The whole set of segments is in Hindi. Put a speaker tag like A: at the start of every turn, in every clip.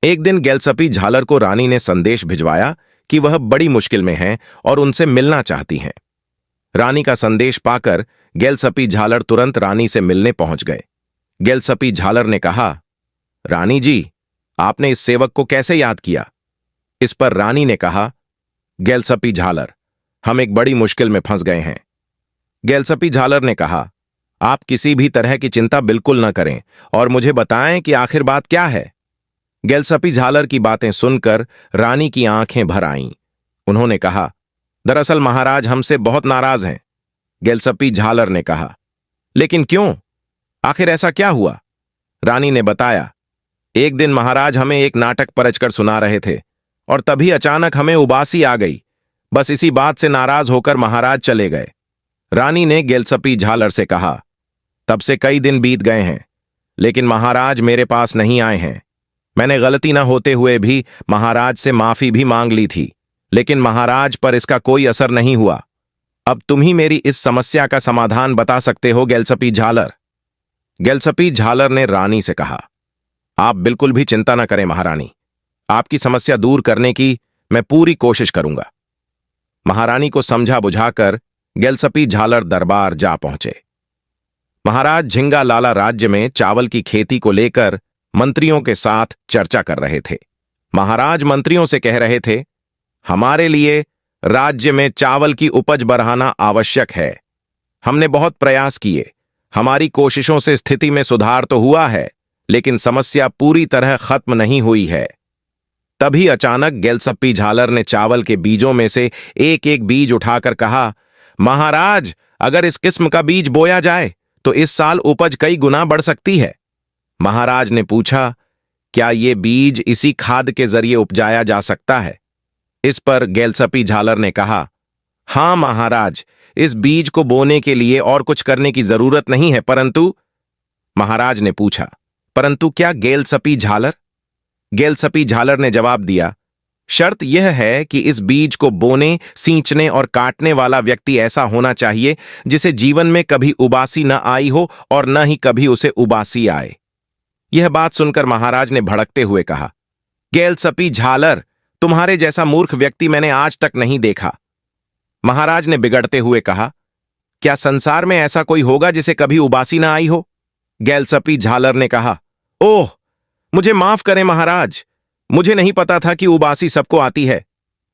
A: एक दिन गेलसपी झालर को रानी ने संदेश भिजवाया कि वह बड़ी मुश्किल में हैं और उनसे मिलना चाहती हैं। रानी का संदेश पाकर गेलसपी झालर तुरंत रानी से मिलने पहुंच गए। गेलसपी झालर ने कहा, रानी जी, आपने इस सेवक को कैसे याद किया? इस पर रानी ने कहा, गेलसपी झालर, हम एक बड़ी मुश्किल में फंस गए हैं। गेलसपी झालर ने कहा, आप किसी भी तरह की चिंता बिल्कुल न करें और मुझे बताएं कि आखिर बात क्या है। गेलसपी झालर की बातें सुनकर रानी की आंखें भर आईं। उन्होंने कहा, दरअसल महाराज हमसे बहुत नाराज हैं। गेलसपी झालर ने कहा, लेकिन क्यों? आखिर ऐसा क्या हुआ? रानी ने बताया, एक दिन महाराज हमें एक नाटक परचकर सुना रहे थे और तभी अचानक हमें उबासी आ गई। बस इसी बात से नाराज होकर महाराज चले गए। रानी ने गेलसपी झालर से कहा, तब से कई दिन बीत गए हैं, लेकिन महाराज मेरे पास नहीं आए हैं। मैंने गलती न होते हुए भी महाराज से माफी भी मांग ली थी, लेकिन महाराज पर इसका कोई असर नहीं हुआ। अब तुम ही मेरी इस समस्या का समाधान बता सकते हो गेलसपी झालर। गेलसपी झालर ने रानी से कहा, आप बिल्कुल भी चिंता न करें महारानी, आपकी समस्या दूर करने की मैं पूरी कोशिश करूंगा। महारानी को समझा बुझाकर गेलसपी झालर दरबार जा पहुंचे। महाराज झिंगा लाला राज्य में चावल की खेती को लेकर मंत्रियों के साथ चर्चा कर रहे थे। महाराज मंत्रियों से कह रहे थे, हमारे लिए राज्य में चावल की उपज बढ़ाना आवश्यक है। हमने बहुत प्रयास किए, हमारी कोशिशों से स्थिति में सुधार तो हुआ है, लेकिन समस्या पूरी तरह खत्म नहीं हुई है। तभी अचानक गेलसपी झालर ने चावल के बीजों में से एक एक बीज उठाकर कहा, महाराज, अगर इस किस्म का बीज बोया जाए तो इस साल उपज कई गुना बढ़ सकती है। महाराज ने पूछा, क्या ये बीज इसी खाद के जरिए उपजाया जा सकता है? इस पर गेलसपी झालर ने कहा, हां महाराज, इस बीज को बोने के लिए और कुछ करने की जरूरत नहीं है, परंतु। महाराज ने पूछा, परंतु क्या गेलसपी झालर? गेलसपी झालर ने जवाब दिया, शर्त यह है कि इस बीज को बोने, सींचने और काटने वाला व्यक्ति ऐसा होना चाहिए जिसे जीवन में कभी उबासी न आई हो और न ही कभी उसे उबासी आए। यह बात सुनकर महाराज ने भड़कते हुए कहा, गेलसपी झालर, तुम्हारे जैसा मूर्ख व्यक्ति मैंने आज तक नहीं देखा। महाराज ने बिगड़ते हुए कहा, क्या संसार में ऐसा कोई होगा जिसे कभी उबासी न आई हो? गेलसपी झालर ने कहा, ओह, मुझे माफ करें महाराज, मुझे नहीं पता था कि उबासी सबको आती है।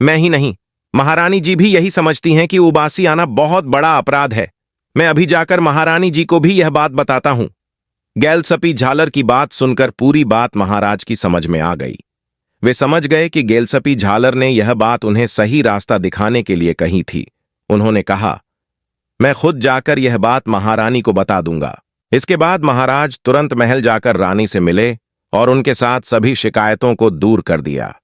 A: मैं ही नहीं, महारानी जी भी यही समझती हैं कि उबासी आना बहुत बड़ा अपराध है। मैं अभी जाकर महारानी जी को भी यह बात बताता हूं। गेलसपी झालर की बात सुनकर पूरी बात महाराज की समझ में आ गई। वे समझ गए कि गेलसपी झालर ने यह बात उन्हें सही रास्ता दिखाने के लिए कही थी। उन्होंने कहा, मैं खुद जाकर यह बात महारानी को बता दूंगा। इसके बाद महाराज तुरंत महल जाकर रानी से मिले और उनके साथ सभी शिकायतों को दूर कर दिया।